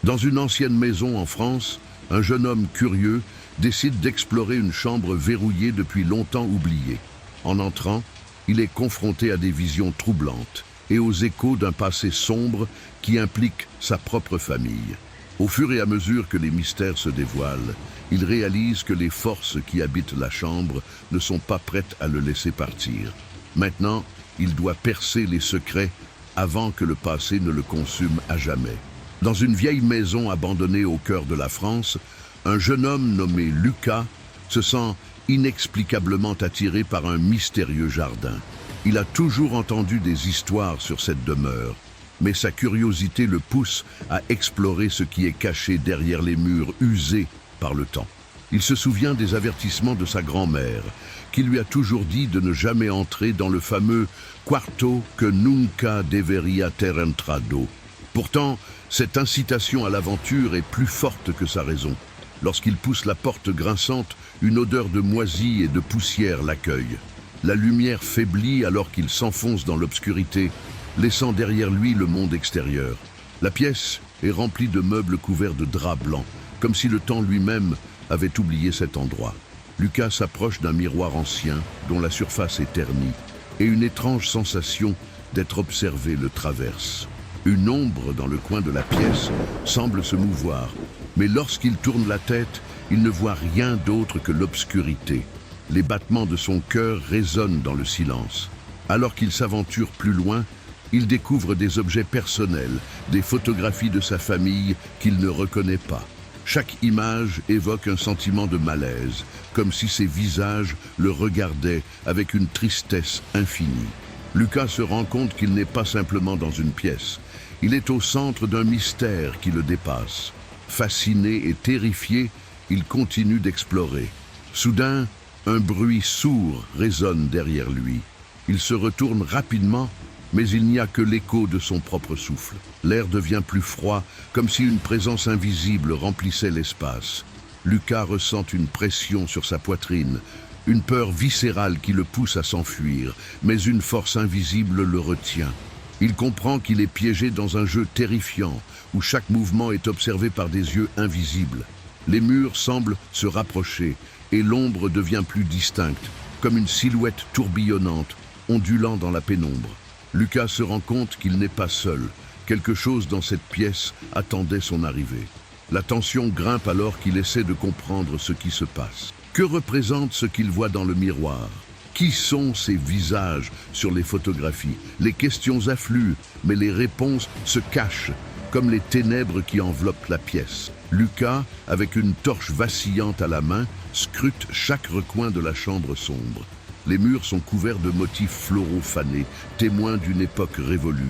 Dans une ancienne maison en France, un jeune homme curieux décide d'explorer une chambre verrouillée depuis longtemps oubliée. En entrant, il est confronté à des visions troublantes et aux échos d'un passé sombre qui implique sa propre famille. Au fur et à mesure que les mystères se dévoilent, il réalise que les forces qui habitent la chambre ne sont pas prêtes à le laisser partir. Maintenant, il doit percer les secrets avant que le passé ne le consume à jamais. Dans une vieille maison abandonnée au cœur de la France, un jeune homme nommé Lucas se sent inexplicablement attiré par un mystérieux jardin. Il a toujours entendu des histoires sur cette demeure, mais sa curiosité le pousse à explorer ce qui est caché derrière les murs usés par le temps. Il se souvient des avertissements de sa grand-mère, qui lui a toujours dit de ne jamais entrer dans le fameux « quarto que nunca deveria ter entrado ». Pourtant, cette incitation à l'aventure est plus forte que sa raison. Lorsqu'il pousse la porte grinçante, une odeur de moisie et de poussière l'accueille. La lumière faiblit alors qu'il s'enfonce dans l'obscurité, laissant derrière lui le monde extérieur. La pièce est remplie de meubles couverts de draps blancs, comme si le temps lui-même avait oublié cet endroit. Lucas s'approche d'un miroir ancien dont la surface est ternie, et une étrange sensation d'être observé le traverse. Une ombre dans le coin de la pièce semble se mouvoir, mais lorsqu'il tourne la tête, il ne voit rien d'autre que l'obscurité. Les battements de son cœur résonnent dans le silence. Alors qu'il s'aventure plus loin, il découvre des objets personnels, des photographies de sa famille qu'il ne reconnaît pas. Chaque image évoque un sentiment de malaise, comme si ces visages le regardaient avec une tristesse infinie. Lucas se rend compte qu'il n'est pas simplement dans une pièce. Il est au centre d'un mystère qui le dépasse. Fasciné et terrifié, il continue d'explorer. Soudain, un bruit sourd résonne derrière lui. Il se retourne rapidement, mais il n'y a que l'écho de son propre souffle. L'air devient plus froid, comme si une présence invisible remplissait l'espace. Lucas ressent une pression sur sa poitrine, une peur viscérale qui le pousse à s'enfuir, mais une force invisible le retient. Il comprend qu'il est piégé dans un jeu terrifiant, où chaque mouvement est observé par des yeux invisibles. Les murs semblent se rapprocher, et l'ombre devient plus distincte, comme une silhouette tourbillonnante, ondulant dans la pénombre. Lucas se rend compte qu'il n'est pas seul. Quelque chose dans cette pièce attendait son arrivée. La tension grimpe alors qu'il essaie de comprendre ce qui se passe. Que représente ce qu'il voit dans le miroir? Qui sont ces visages sur les photographies? Les questions affluent, mais les réponses se cachent, comme les ténèbres qui enveloppent la pièce. Lucas, avec une torche vacillante à la main, scrute chaque recoin de la chambre sombre. Les murs sont couverts de motifs floraux fanés, témoins d'une époque révolue.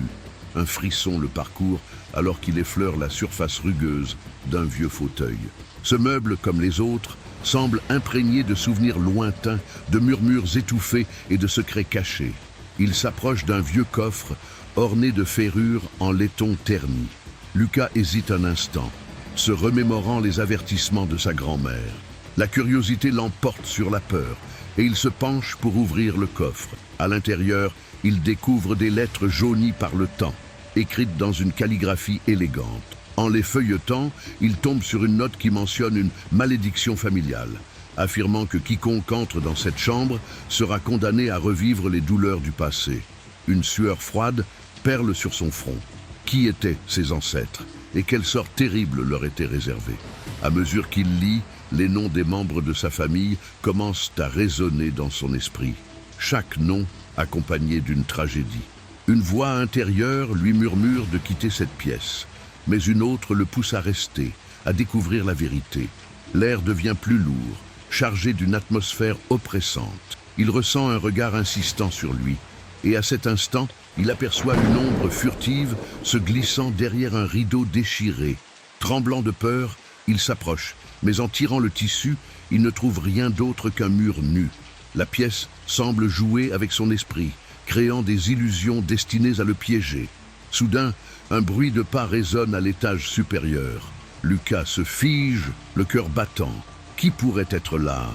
Un frisson le parcourt alors qu'il effleure la surface rugueuse d'un vieux fauteuil. Ce meuble, comme les autres, semble imprégné de souvenirs lointains, de murmures étouffés et de secrets cachés. Il s'approche d'un vieux coffre orné de ferrures en laiton terni. Lucas hésite un instant, se remémorant les avertissements de sa grand-mère. La curiosité l'emporte sur la peur et il se penche pour ouvrir le coffre. À l'intérieur, il découvre des lettres jaunies par le temps, écrites dans une calligraphie élégante. En les feuilletant, il tombe sur une note qui mentionne une malédiction familiale, affirmant que quiconque entre dans cette chambre sera condamné à revivre les douleurs du passé. Une sueur froide perle sur son front. Qui étaient ses ancêtres et quel sort terrible leur était réservé? À mesure qu'il lit, les noms des membres de sa famille commencent à résonner dans son esprit. Chaque nom accompagné d'une tragédie. Une voix intérieure lui murmure de quitter cette pièce, mais une autre le pousse à rester, à découvrir la vérité. L'air devient plus lourd, chargé d'une atmosphère oppressante. Il ressent un regard insistant sur lui, et à cet instant, il aperçoit une ombre furtive se glissant derrière un rideau déchiré. Tremblant de peur, il s'approche, mais en tirant le tissu, il ne trouve rien d'autre qu'un mur nu. La pièce semble jouer avec son esprit, créant des illusions destinées à le piéger. Soudain, un bruit de pas résonne à l'étage supérieur. Lucas se fige, le cœur battant. Qui pourrait être là?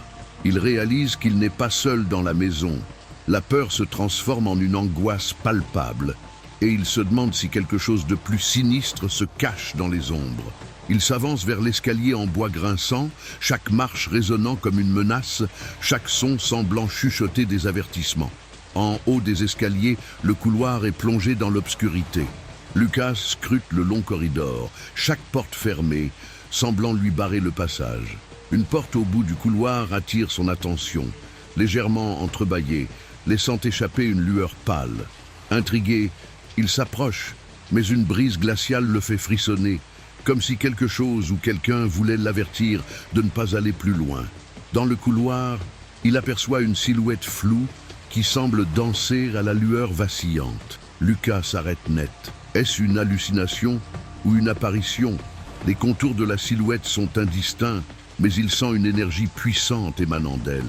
Il réalise qu'il n'est pas seul dans la maison. La peur se transforme en une angoisse palpable. et il se demande si quelque chose de plus sinistre se cache dans les ombres. Il s'avance vers l'escalier en bois grinçant, chaque marche résonnant comme une menace, chaque son semblant chuchoter des avertissements. En haut des escaliers, le couloir est plongé dans l'obscurité. Lucas scrute le long corridor, chaque porte fermée, semblant lui barrer le passage. Une porte au bout du couloir attire son attention, légèrement entrebâillée, laissant échapper une lueur pâle. Intrigué, il s'approche, mais une brise glaciale le fait frissonner, comme si quelque chose ou quelqu'un voulait l'avertir de ne pas aller plus loin. Dans le couloir, il aperçoit une silhouette floue qui semble danser à la lueur vacillante. Lucas s'arrête net. Est-ce une hallucination ou une apparition? Les contours de la silhouette sont indistincts, mais il sent une énergie puissante émanant d'elle.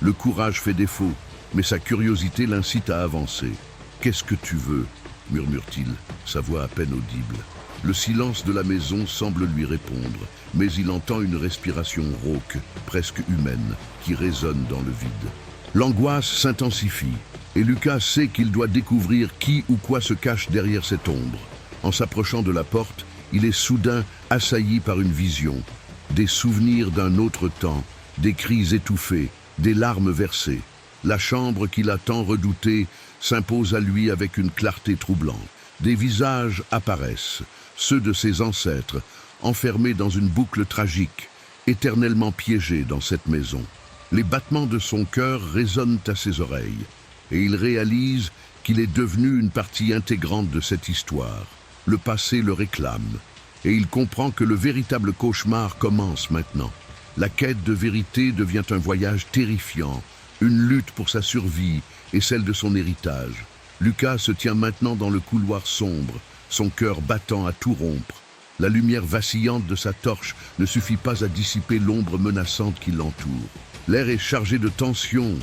Le courage fait défaut, mais sa curiosité l'incite à avancer. « Qu'est-ce que tu veux ?» murmure-t-il, sa voix à peine audible. Le silence de la maison semble lui répondre, mais il entend une respiration rauque, presque humaine, qui résonne dans le vide. L'angoisse s'intensifie, et Lucas sait qu'il doit découvrir qui ou quoi se cache derrière cette ombre. En s'approchant de la porte, il est soudain assailli par une vision. Des souvenirs d'un autre temps, des cris étouffés, des larmes versées. La chambre qu'il a tant redoutée s'impose à lui avec une clarté troublante. Des visages apparaissent, ceux de ses ancêtres, enfermés dans une boucle tragique, éternellement piégés dans cette maison. Les battements de son cœur résonnent à ses oreilles, et il réalise qu'il est devenu une partie intégrante de cette histoire. Le passé le réclame, et il comprend que le véritable cauchemar commence maintenant. La quête de vérité devient un voyage terrifiant, une lutte pour sa survie et celle de son héritage. Lucas se tient maintenant dans le couloir sombre, son cœur battant à tout rompre. La lumière vacillante de sa torche ne suffit pas à dissiper l'ombre menaçante qui l'entoure. L'air est chargé de tension,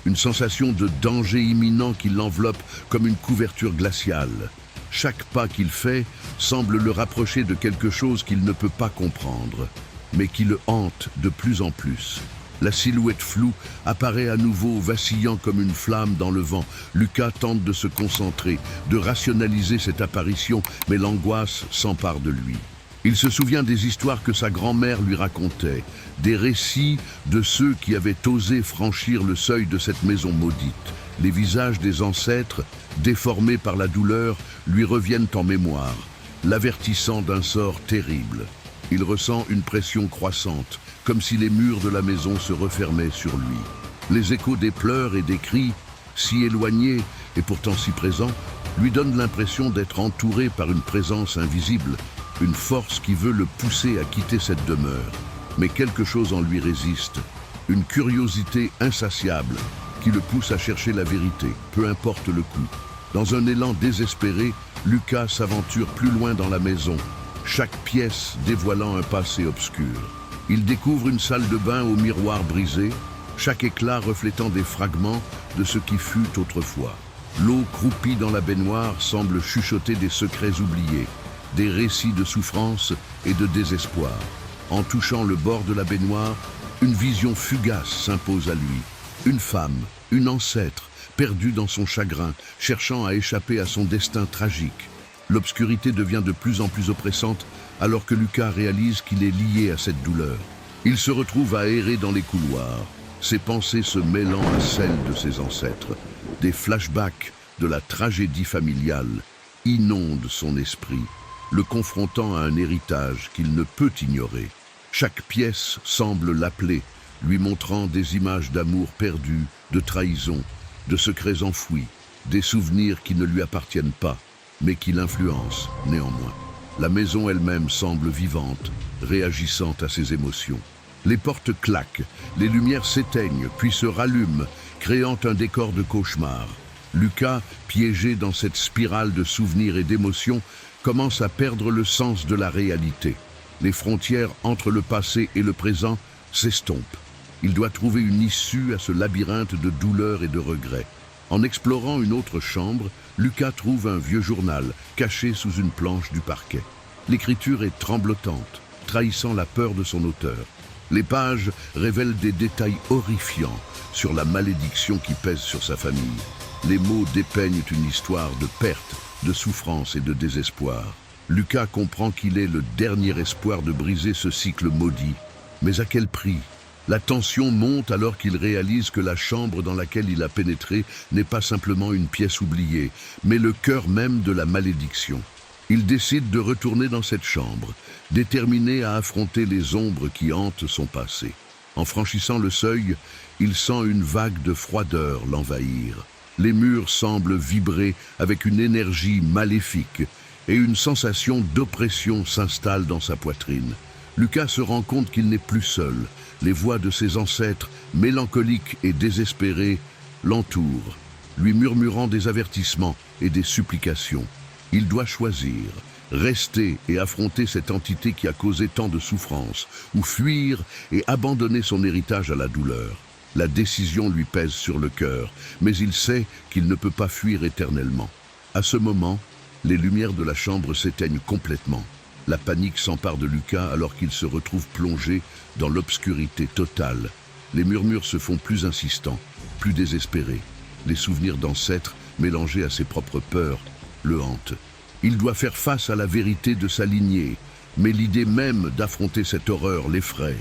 une sensation de danger imminent qui l'enveloppe comme une couverture glaciale. Chaque pas qu'il fait semble le rapprocher de quelque chose qu'il ne peut pas comprendre, mais qui le hante de plus en plus. La silhouette floue apparaît à nouveau, vacillant comme une flamme dans le vent. Lucas tente de se concentrer, de rationaliser cette apparition, mais l'angoisse s'empare de lui. Il se souvient des histoires que sa grand-mère lui racontait, des récits de ceux qui avaient osé franchir le seuil de cette maison maudite. Les visages des ancêtres, déformés par la douleur, lui reviennent en mémoire, l'avertissant d'un sort terrible. Il ressent une pression croissante, comme si les murs de la maison se refermaient sur lui. Les échos des pleurs et des cris, si éloignés et pourtant si présents, lui donnent l'impression d'être entouré par une présence invisible, une force qui veut le pousser à quitter cette demeure. Mais quelque chose en lui résiste, une curiosité insatiable qui le pousse à chercher la vérité, peu importe le coût. Dans un élan désespéré, Lucas s'aventure plus loin dans la maison, chaque pièce dévoilant un passé obscur. Il découvre une salle de bain au miroir brisé, chaque éclat reflétant des fragments de ce qui fut autrefois. L'eau croupie dans la baignoire semble chuchoter des secrets oubliés, des récits de souffrance et de désespoir. En touchant le bord de la baignoire, une vision fugace s'impose à lui. Une femme, une ancêtre, perdue dans son chagrin, cherchant à échapper à son destin tragique. L'obscurité devient de plus en plus oppressante alors que Lucas réalise qu'il est lié à cette douleur. Il se retrouve à errer dans les couloirs, ses pensées se mêlant à celles de ses ancêtres. Des flashbacks de la tragédie familiale inondent son esprit, le confrontant à un héritage qu'il ne peut ignorer. Chaque pièce semble l'appeler, lui montrant des images d'amour perdu, de trahison, de secrets enfouis, des souvenirs qui ne lui appartiennent pas, mais qui l'influencent néanmoins. La maison elle-même semble vivante, réagissant à ses émotions. Les portes claquent, les lumières s'éteignent, puis se rallument, créant un décor de cauchemar. Lucas, piégé dans cette spirale de souvenirs et d'émotions, commence à perdre le sens de la réalité. Les frontières entre le passé et le présent s'estompent. Il doit trouver une issue à ce labyrinthe de douleurs et de regrets. En explorant une autre chambre, Lucas trouve un vieux journal caché sous une planche du parquet. L'écriture est tremblotante, trahissant la peur de son auteur. Les pages révèlent des détails horrifiants sur la malédiction qui pèse sur sa famille. Les mots dépeignent une histoire de perte, de souffrance et de désespoir. Lucas comprend qu'il est le dernier espoir de briser ce cycle maudit. Mais à quel prix? La tension monte alors qu'il réalise que la chambre dans laquelle il a pénétré n'est pas simplement une pièce oubliée, mais le cœur même de la malédiction. Il décide de retourner dans cette chambre, déterminé à affronter les ombres qui hantent son passé. En franchissant le seuil, il sent une vague de froideur l'envahir. Les murs semblent vibrer avec une énergie maléfique et une sensation d'oppression s'installe dans sa poitrine. Lucas se rend compte qu'il n'est plus seul. Les voix de ses ancêtres, mélancoliques et désespérés, l'entourent, lui murmurant des avertissements et des supplications. Il doit choisir, rester et affronter cette entité qui a causé tant de souffrance, ou fuir et abandonner son héritage à la douleur. La décision lui pèse sur le cœur, mais il sait qu'il ne peut pas fuir éternellement. À ce moment, les lumières de la chambre s'éteignent complètement. La panique s'empare de Lucas alors qu'il se retrouve plongé dans l'obscurité totale. Les murmures se font plus insistants, plus désespérés. Les souvenirs d'ancêtres, mélangés à ses propres peurs, le hantent. Il doit faire face à la vérité de sa lignée, mais l'idée même d'affronter cette horreur l'effraie.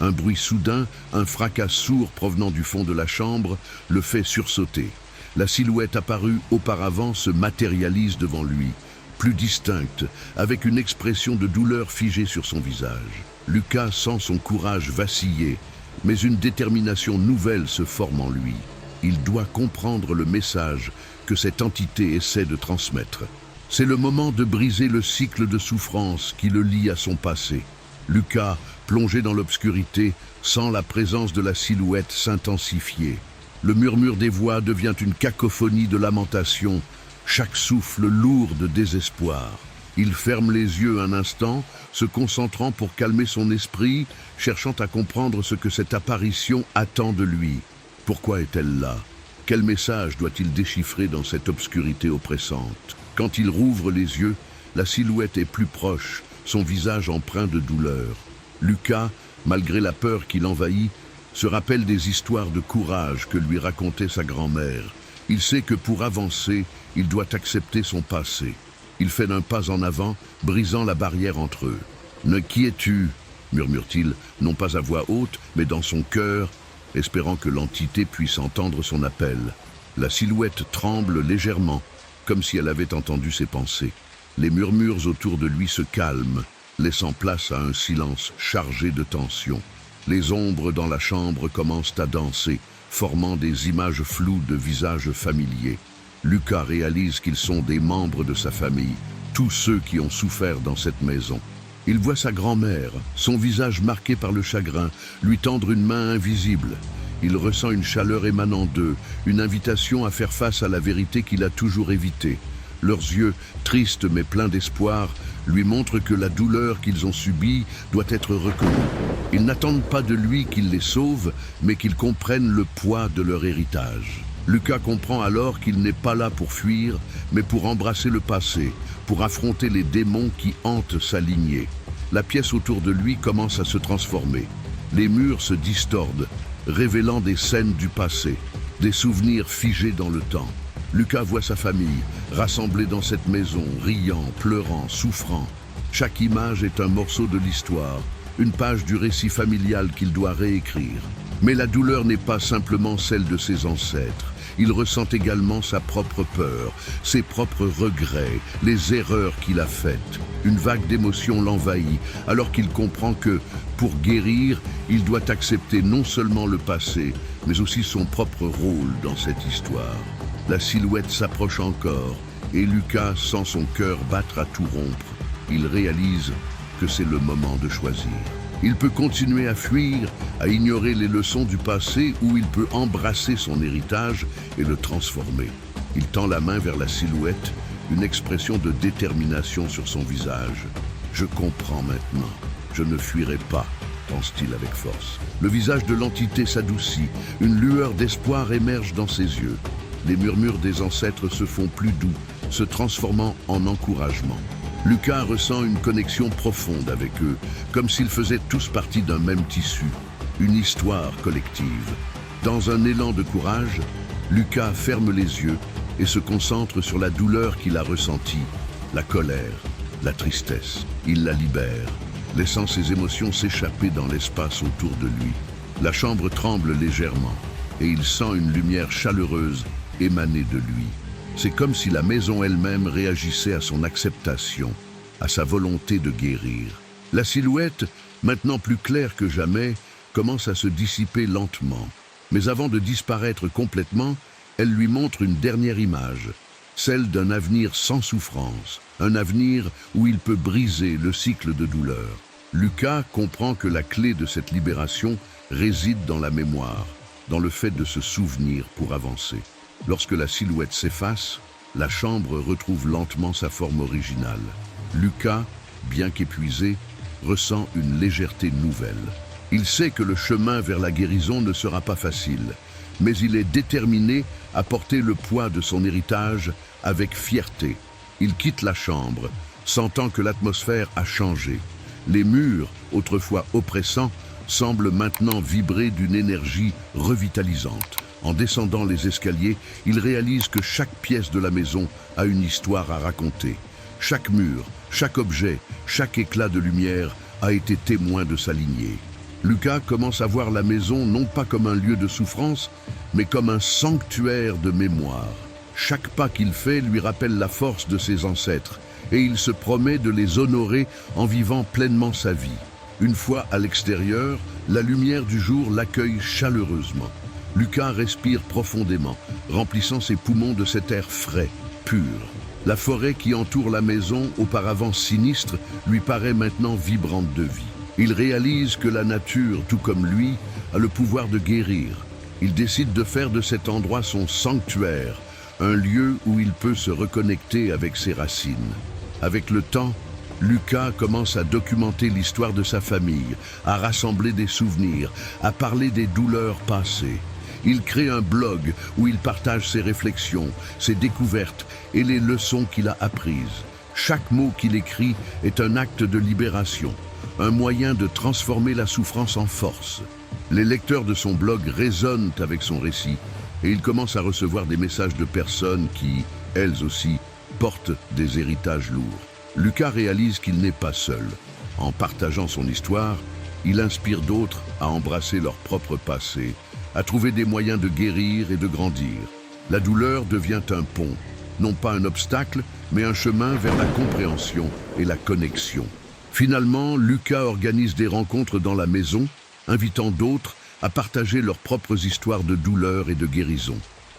Un bruit soudain, un fracas sourd provenant du fond de la chambre, le fait sursauter. La silhouette apparue auparavant se matérialise devant lui, plus distincte, avec une expression de douleur figée sur son visage. Lucas sent son courage vaciller, mais une détermination nouvelle se forme en lui. Il doit comprendre le message que cette entité essaie de transmettre. C'est le moment de briser le cycle de souffrance qui le lie à son passé. Lucas, plongé dans l'obscurité, sent la présence de la silhouette s'intensifier. Le murmure des voix devient une cacophonie de lamentation, chaque souffle lourd de désespoir. Il ferme les yeux un instant, se concentrant pour calmer son esprit, cherchant à comprendre ce que cette apparition attend de lui. Pourquoi est-elle là? Quel message doit-il déchiffrer dans cette obscurité oppressante? Quand il rouvre les yeux, la silhouette est plus proche, son visage empreint de douleur. Lucas, malgré la peur qui l'envahit, se rappelle des histoires de courage que lui racontait sa grand-mère. Il sait que pour avancer, il doit accepter son passé. Il fait un pas en avant, brisant la barrière entre eux. « Ne qui es-tu » murmure-t-il, non pas à voix haute, mais dans son cœur, espérant que l'entité puisse entendre son appel. La silhouette tremble légèrement, comme si elle avait entendu ses pensées. Les murmures autour de lui se calment, laissant place à un silence chargé de tension. Les ombres dans la chambre commencent à danser, formant des images floues de visages familiers. Lucas réalise qu'ils sont des membres de sa famille, tous ceux qui ont souffert dans cette maison. Il voit sa grand-mère, son visage marqué par le chagrin, lui tendre une main invisible. Il ressent une chaleur émanant d'eux, une invitation à faire face à la vérité qu'il a toujours évitée. Leurs yeux, tristes mais pleins d'espoir, lui montrent que la douleur qu'ils ont subie doit être reconnue. Ils n'attendent pas de lui qu'il les sauve, mais qu'ils comprennent le poids de leur héritage. Lucas comprend alors qu'il n'est pas là pour fuir, mais pour embrasser le passé, pour affronter les démons qui hantent sa lignée. La pièce autour de lui commence à se transformer. Les murs se distordent, révélant des scènes du passé, des souvenirs figés dans le temps. Lucas voit sa famille, rassemblée dans cette maison, riant, pleurant, souffrant. Chaque image est un morceau de l'histoire, une page du récit familial qu'il doit réécrire. Mais la douleur n'est pas simplement celle de ses ancêtres. Il ressent également sa propre peur, ses propres regrets, les erreurs qu'il a faites. Une vague d'émotions l'envahit, alors qu'il comprend que, pour guérir, il doit accepter non seulement le passé, mais aussi son propre rôle dans cette histoire. La silhouette s'approche encore, et Lucas sent son cœur battre à tout rompre. Il réalise que c'est le moment de choisir. Il peut continuer à fuir, à ignorer les leçons du passé, ou il peut embrasser son héritage et le transformer. Il tend la main vers la silhouette, une expression de détermination sur son visage. « Je comprends maintenant, je ne fuirai pas », pense-t-il avec force. Le visage de l'entité s'adoucit, une lueur d'espoir émerge dans ses yeux. Les murmures des ancêtres se font plus doux, se transformant en encouragement. Lucas ressent une connexion profonde avec eux, comme s'ils faisaient tous partie d'un même tissu, une histoire collective. Dans un élan de courage, Lucas ferme les yeux et se concentre sur la douleur qu'il a ressentie, la colère, la tristesse. Il la libère, laissant ses émotions s'échapper dans l'espace autour de lui. La chambre tremble légèrement et il sent une lumière chaleureuse émaner de lui. C'est comme si la maison elle-même réagissait à son acceptation, à sa volonté de guérir. La silhouette, maintenant plus claire que jamais, commence à se dissiper lentement. Mais avant de disparaître complètement, elle lui montre une dernière image, celle d'un avenir sans souffrance, un avenir où il peut briser le cycle de douleur. Lucas comprend que la clé de cette libération réside dans la mémoire, dans le fait de se souvenir pour avancer. Lorsque la silhouette s'efface, la chambre retrouve lentement sa forme originale. Lucas, bien qu'épuisé, ressent une légèreté nouvelle. Il sait que le chemin vers la guérison ne sera pas facile, mais il est déterminé à porter le poids de son héritage avec fierté. Il quitte la chambre, sentant que l'atmosphère a changé. Les murs, autrefois oppressants, semblent maintenant vibrer d'une énergie revitalisante. En descendant les escaliers, il réalise que chaque pièce de la maison a une histoire à raconter. Chaque mur, chaque objet, chaque éclat de lumière a été témoin de sa lignée. Lucas commence à voir la maison non pas comme un lieu de souffrance, mais comme un sanctuaire de mémoire. Chaque pas qu'il fait lui rappelle la force de ses ancêtres, et il se promet de les honorer en vivant pleinement sa vie. Une fois à l'extérieur, la lumière du jour l'accueille chaleureusement. Lucas respire profondément, remplissant ses poumons de cet air frais, pur. La forêt qui entoure la maison, auparavant sinistre, lui paraît maintenant vibrante de vie. Il réalise que la nature, tout comme lui, a le pouvoir de guérir. Il décide de faire de cet endroit son sanctuaire, un lieu où il peut se reconnecter avec ses racines. Avec le temps, Lucas commence à documenter l'histoire de sa famille, à rassembler des souvenirs, à parler des douleurs passées. Il crée un blog où il partage ses réflexions, ses découvertes et les leçons qu'il a apprises. Chaque mot qu'il écrit est un acte de libération, un moyen de transformer la souffrance en force. Les lecteurs de son blog résonnent avec son récit et il commence à recevoir des messages de personnes qui, elles aussi, portent des héritages lourds. Lucas réalise qu'il n'est pas seul. En partageant son histoire, il inspire d'autres à embrasser leur propre passé, à trouver des moyens de guérir et de grandir. La douleur devient un pont, non pas un obstacle, mais un chemin vers la compréhension et la connexion. Finalement, Lucas organise des rencontres dans la maison, invitant d'autres à partager leurs propres histoires de douleur et de guérison.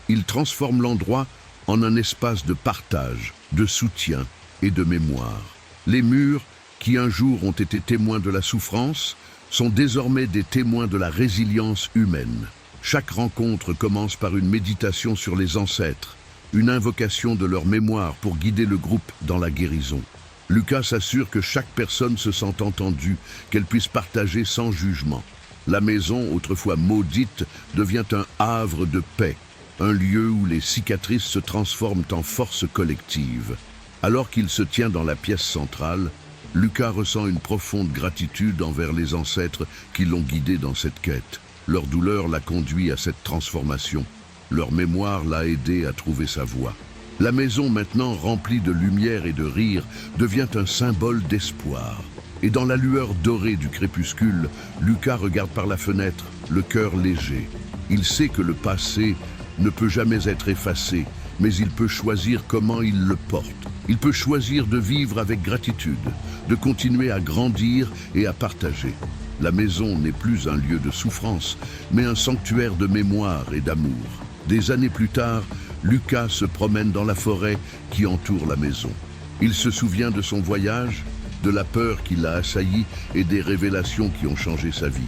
Il transforme l'endroit en un espace de partage, de soutien et de mémoire. Les murs, qui un jour ont été témoins de la souffrance, sont désormais des témoins de la résilience humaine. Chaque rencontre commence par une méditation sur les ancêtres, une invocation de leur mémoire pour guider le groupe dans la guérison. Lucas s'assure que chaque personne se sente entendue, qu'elle puisse partager sans jugement. La maison, autrefois maudite, devient un havre de paix, un lieu où les cicatrices se transforment en force collective. Alors qu'il se tient dans la pièce centrale, Lucas ressent une profonde gratitude envers les ancêtres qui l'ont guidé dans cette quête. Leur douleur l'a conduit à cette transformation. Leur mémoire l'a aidé à trouver sa voie. La maison, maintenant remplie de lumière et de rire, devient un symbole d'espoir. Et dans la lueur dorée du crépuscule, Lucas regarde par la fenêtre, le cœur léger. Il sait que le passé ne peut jamais être effacé, mais il peut choisir comment il le porte. Il peut choisir de vivre avec gratitude, de continuer à grandir et à partager. La maison n'est plus un lieu de souffrance, mais un sanctuaire de mémoire et d'amour. Des années plus tard, Lucas se promène dans la forêt qui entoure la maison. Il se souvient de son voyage, de la peur qui l'a assailli et des révélations qui ont changé sa vie.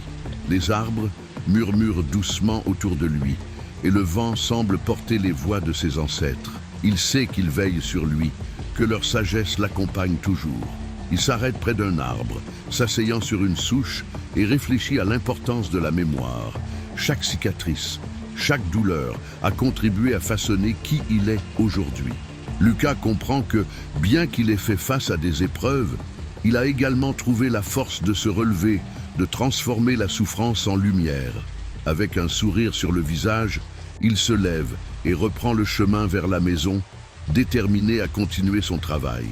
Les arbres murmurent doucement autour de lui et le vent semble porter les voix de ses ancêtres. Il sait qu'ils veillent sur lui, que leur sagesse l'accompagne toujours. Il s'arrête près d'un arbre, s'asseyant sur une souche et réfléchit à l'importance de la mémoire. Chaque cicatrice, chaque douleur a contribué à façonner qui il est aujourd'hui. Lucas comprend que, bien qu'il ait fait face à des épreuves, il a également trouvé la force de se relever, de transformer la souffrance en lumière. Avec un sourire sur le visage, Il se lève et reprend le chemin vers la maison, déterminé à continuer son travail.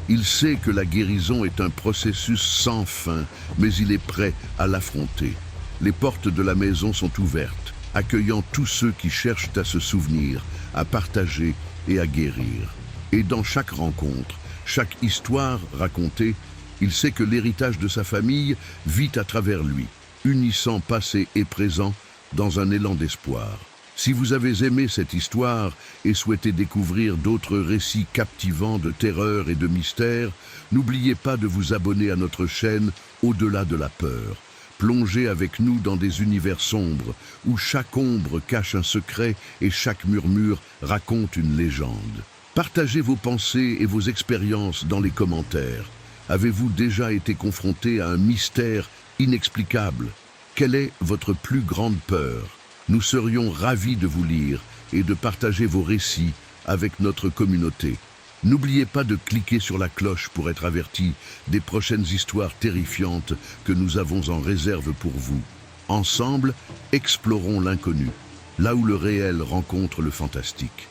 Il sait que la guérison est un processus sans fin, mais il est prêt à l'affronter. Les portes de la maison sont ouvertes, accueillant tous ceux qui cherchent à se souvenir, à partager et à guérir. Et dans chaque rencontre, chaque histoire racontée, il sait que l'héritage de sa famille vit à travers lui, unissant passé et présent dans un élan d'espoir. Si vous avez aimé cette histoire et souhaitez découvrir d'autres récits captivants de terreur et de mystère, n'oubliez pas de vous abonner à notre chaîne Au-delà de la peur. Plongez avec nous dans des univers sombres où chaque ombre cache un secret et chaque murmure raconte une légende. Partagez vos pensées et vos expériences dans les commentaires. Avez-vous déjà été confronté à un mystère inexplicable? Quelle est votre plus grande peur? Nous serions ravis de vous lire et de partager vos récits avec notre communauté. N'oubliez pas de cliquer sur la cloche pour être averti des prochaines histoires terrifiantes que nous avons en réserve pour vous. Ensemble, explorons l'inconnu, là où le réel rencontre le fantastique.